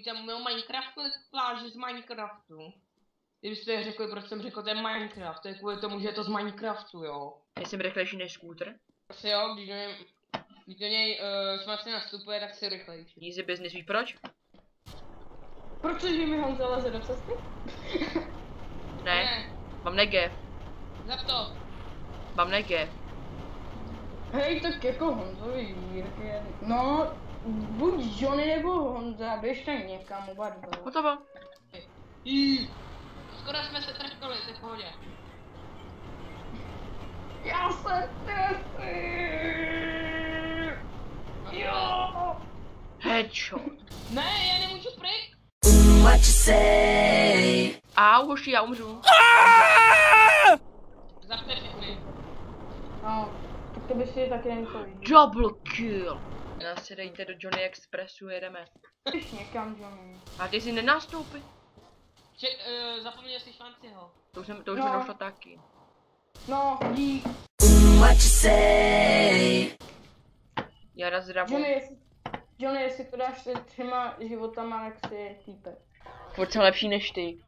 víte, mluvil Minecraftu, pláže z Minecraftu. Kdybyste řekli, proč jsem řekl, to je Minecraft, to je kvůli tomu, že je to z Minecraftu, jo. Já jsem rychlejší než skútr. Asi jo, když do něj smaci nastupuje, tak si rychlejší. Easy business, víš proč? Protože mi Honza leze do cesty? Ne, mám negev. Za to. Mám negev. Hej, tak jako Honzovi Jírky, no, buď Johnny nebo Honza, běžte někam, oba dva. Hotovo. Skoro jsme se trefili, to je v pohodě. Já se Jo! Headshot. Ne, já nemůžu pryč. What you say? Au, hoši, já umřu. Zavte všechny. No, tak to by si taky nemusel jít. Double kill. Nasedejte do Johnny Expressu, jedeme. Běž někam, Johnny. A ty si nenastoupit? Zapomněl jsi Švanciho. To už mi došlo taky. No, dík. What you say? Já raz zdravu. Johnny, jestli to dáš se 3 životama, tak si je týpek. Furt jsem lepší než ty.